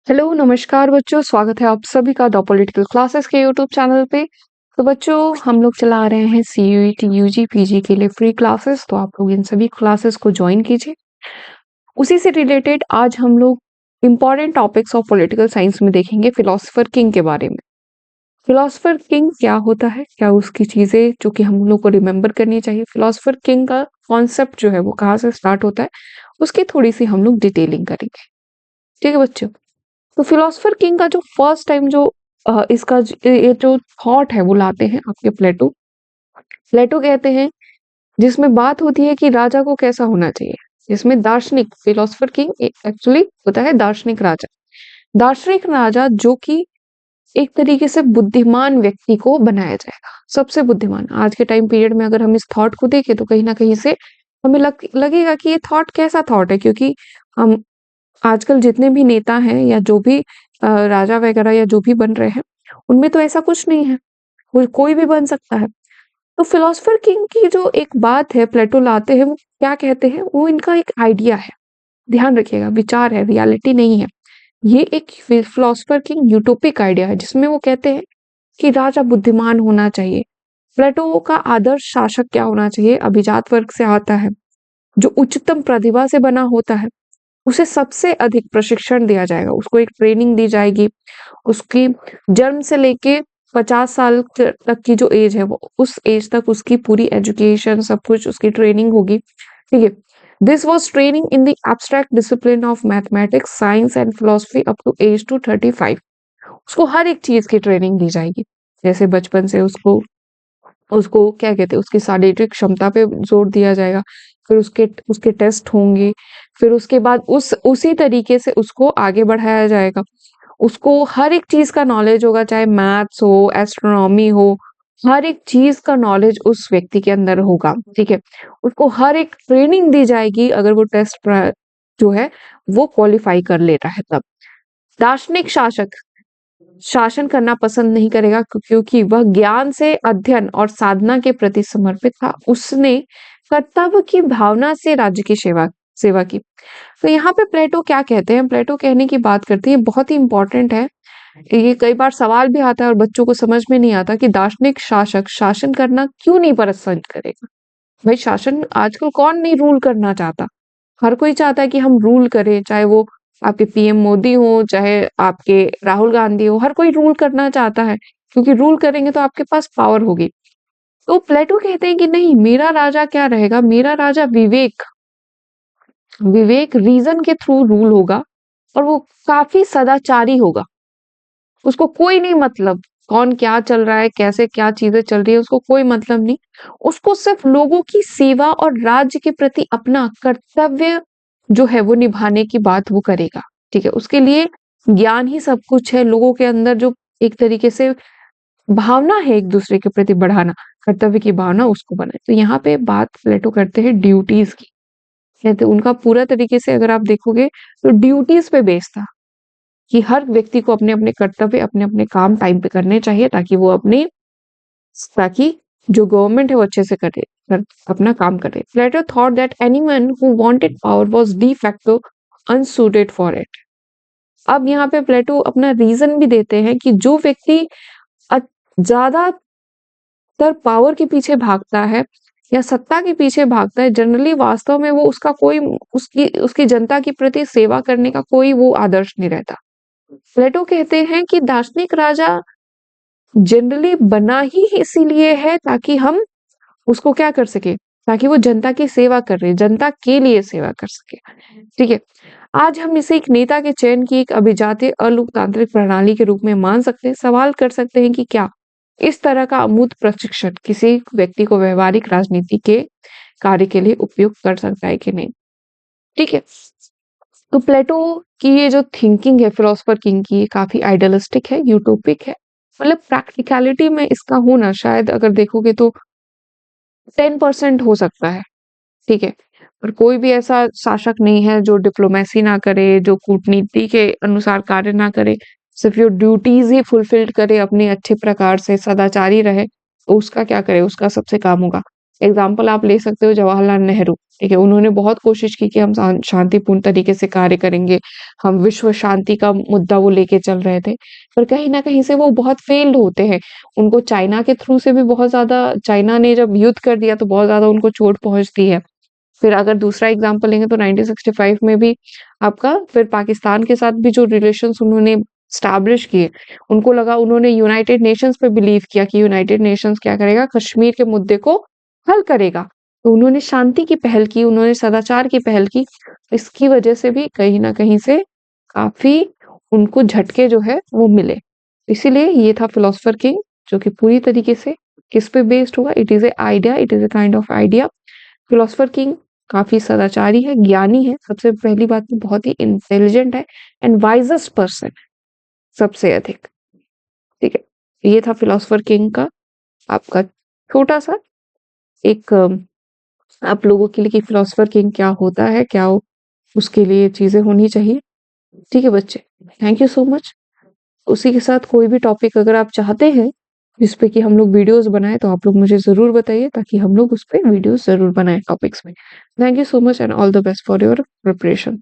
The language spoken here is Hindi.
हेलो, नमस्कार बच्चों, स्वागत है आप सभी का द पॉलिटिकल क्लासेस के यूट्यूब चैनल पे। तो बच्चों, हम लोग चला रहे हैं सीयूईटी यूजी पीजी के लिए फ्री क्लासेस, तो आप लोग इन सभी क्लासेस को ज्वाइन कीजिए। उसी से रिलेटेड आज हम लोग important topics of political science में देखेंगे फिलोसफर किंग के बारे में। फिलोसफर किंग क्या होता है, क्या उसकी चीजें जो कि हम लोग को रिमेम्बर करनी चाहिए, फिलोसफर किंग का कॉन्सेप्ट जो है वो कहाँ से स्टार्ट होता है, उसकी थोड़ी सी हम लोग डिटेलिंग करेंगे। ठीक है बच्चों। तो फिलोसफर किंग का जो फर्स्ट टाइम जो ये जो थॉट है वो लाते हैं आपके प्लेटो। प्लेटो कहते हैं, जिसमें बात होती है कि राजा को कैसा होना चाहिए, जिसमें दार्शनिक फिलोसफर किंग एक्चुअली होता है दार्शनिक राजा। दार्शनिक राजा जो कि एक तरीके से बुद्धिमान व्यक्ति को बनाया जाएगा, सबसे बुद्धिमान। आज के टाइम पीरियड में अगर हम इस थॉट को देखें तो कहीं ना कहीं से हमें लगेगा कि ये थॉट कैसा थॉट है, क्योंकि हम आजकल जितने भी नेता हैं या जो भी राजा वगैरह या जो भी बन रहे हैं, उनमें तो ऐसा कुछ नहीं है, कोई भी बन सकता है। तो फिलोसफर किंग की जो एक बात है प्लेटो लाते हैं, वो क्या कहते हैं, वो इनका एक आइडिया है। ध्यान रखिएगा, विचार है, रियलिटी नहीं है। ये एक फिलोसफर किंग यूटोपिक आइडिया है, जिसमें वो कहते हैं कि राजा बुद्धिमान होना चाहिए। प्लेटो का आदर्श शासक क्या होना चाहिए, अभिजात वर्ग से आता है, जो उच्चतम प्रतिभा से बना होता है, उसे सबसे अधिक प्रशिक्षण दिया जाएगा, उसको एक ट्रेनिंग दी जाएगी। उसकी जन्म से लेके 50 साल तक की जो एज है, वो उस एज तक उसकी पूरी एजुकेशन, सब कुछ उसकी ट्रेनिंग होगी। ठीक है। This was training in the abstract discipline of mathematics, science and philosophy up to age to 35। उसको हर एक चीज की ट्रेनिंग दी जाएगी। जैसे बचपन से उसको उसको क्या कहते हैं, उसकी शारीरिक क्षमता पे जोर दिया जाएगा, फिर उसके उसके टेस्ट होंगे, फिर उसके बाद उसी तरीके से उसको आगे बढ़ाया जाएगा। उसको हर एक चीज का नॉलेज होगा, चाहे मैथ्स हो, एस्ट्रोनॉमी हो, हर एक चीज का नॉलेज उस व्यक्ति के अंदर होगा। ठीक है। उसको हर एक ट्रेनिंग दी जाएगी, अगर वो टेस्ट जो है वो क्वालिफाई कर लेता है तब। दार्शनिक शासक शासन करना पसंद नहीं करेगा, क्योंकि वह ज्ञान से अध्ययन और साधना के प्रति समर्पित था। उसने कर्तव्य की भावना से राज्य की सेवा सेवा की। तो यहाँ पे प्लेटो क्या कहते हैं, प्लेटो कहने की बात करते हैं, बहुत ही इंपॉर्टेंट है। ये कई बार सवाल भी आता है और बच्चों को समझ में नहीं आता कि दार्शनिक शासक शासन करना क्यों नहीं पसंद करेगा। भाई, शासन आजकल कौन नहीं रूल करना चाहता, हर कोई चाहता है कि हम रूल करें, चाहे वो आपके पीएम मोदी हो, चाहे आपके राहुल गांधी हो, हर कोई रूल करना चाहता है, क्योंकि रूल करेंगे तो आपके पास पावर होगी। तो प्लेटो कहते हैं कि नहीं, मेरा राजा क्या रहेगा, मेरा राजा विवेक विवेक रीजन के थ्रू रूल होगा, और वो काफी सदाचारी होगा। उसको कोई नहीं मतलब कौन क्या चल रहा है, कैसे क्या चीजें चल रही है, उसको कोई मतलब नहीं। उसको सिर्फ लोगों की सेवा और राज्य के प्रति अपना कर्तव्य जो है वो निभाने की बात वो करेगा। ठीक है। उसके लिए ज्ञान ही सब कुछ है, लोगों के अंदर जो एक तरीके से भावना है एक दूसरे के प्रति बढ़ाना, कर्तव्य की भावना, उसको बनाए। तो यहाँ पे बात प्लेटो करते हैं ड्यूटीज की। कहते उनका पूरा तरीके से अगर आप देखोगे तो ड्यूटीज पे बेस्ड था, कि हर व्यक्ति को अपने अपने कर्तव्य, अपने अपने काम टाइम पे करने चाहिए, ताकि जो गवर्नमेंट है वो अच्छे से अपना काम करे। Plato thought that anyone who wanted power was de facto unsuited for it. अब यहाँ पे प्लेटो अपना रीजन भी देते हैं कि जो व्यक्ति ज्यादातर पावर के पीछे भागता है या सत्ता के पीछे भागता है, जनरली वास्तव में वो उसका कोई उसकी उसकी जनता के प्रति सेवा करने का कोई वो आदर्श नहीं रहता। प्लेटो कहते हैं कि दार्शनिक राजा जनरली बना ही इसीलिए है ताकि हम उसको क्या कर सके, ताकि वो जनता की सेवा कर रहे, जनता के लिए सेवा कर सके। ठीक है। आज हम इसे एक नेता के चयन की एक अभिजात्य अलोकतांत्रिक प्रणाली के रूप में मान सकते हैं। सवाल कर सकते हैं कि क्या इस तरह का अमूर्त प्रशिक्षण किसी व्यक्ति को व्यवहारिक राजनीति के कार्य के लिए उपयुक्त कर सकता है कि नहीं। ठीक है। तो प्लेटो की ये जो थिंकिंग है फिलोसफर किंग की, काफी आइडियलिस्टिक है, यूटोपिक है। मतलब प्रैक्टिकलिटी में इसका होना शायद अगर देखोगे तो 10% हो सकता है। ठीक है। पर कोई भी ऐसा शासक नहीं है जो डिप्लोमेसी ना करे, जो कूटनीति के अनुसार कार्य ना करे, सिर्फ जो ड्यूटीज ही फुलफिल करे अपने अच्छे प्रकार से, सदाचारी रहे, तो उसका क्या करे, उसका सबसे काम होगा। एग्ज़ाम्पल आप ले सकते हो जवाहरलाल नेहरू, ठीक है? उन्होंने बहुत कोशिश की कि हम शांतिपूर्ण तरीके से कार्य करेंगे, हम विश्व शांति का मुद्दा वो लेके चल रहे थे, पर कहीं न कहीं से वो बहुत फ़ेल्ड होते हैं। उनको चाइना के थ्रू से भी बहुत ज़्यादा चाइना ने जब युद्ध कर दिया तो बहुत ज़्यादा उनको चोट पहुँचती है। फिर अगर दूसरा एग्ज़ाम्पल लेंगे तो 1965 में भी आपका फिर पाकिस्तान के साथ भी जो रिलेशंस उन्होंने एस्टैब्लिश किए, उनको लगा उन्होंने यूनाइटेड नेशंस पे बिलीव किया कि यूनाइटेड नेशंस क्या करेगा, कश्मीर के मुद्दे को हल करेगा। तो उन्होंने शांति की पहल की, उन्होंने सदाचार की पहल की। इसकी वजह से भी कहीं न कहीं से काफ़ी उनको झटके जो है वो मिले। इसीलिए ये था फिलॉसफर किंग जो कि पूरी तरीके से किस पे बेस्ड हुआ, it is a idea, it is a kind of idea. Philosopher king काफ़ी सदाचारी है, ज्ञानी है, सबसे पहली बात तो बहुत ही इंटेलिजेंट है एंड वाइज़ेस्ट पर्सन है, सबसे अधिक, ठीक है? ये था फिलॉसफर किंग का आपका छोटा-सा एक आप लोगों के लिए कि फिलॉसफर किंग क्या होता है, क्या उसके लिए चीज़ें होनी चाहिए, ठीक है बच्चे? Thank you so much. उसी के साथ कोई भी टॉपिक अगर आप चाहते हैं, जिस पे कि हम लोग वीडियोज़ बनाएँ, तो आप लोग मुझे ज़रूर बताइए ताकि हम लोग उस पे वीडियोज़ ज़रूर बनाएँ टॉपिक्स में। Thank you so much and all the best for your preparation.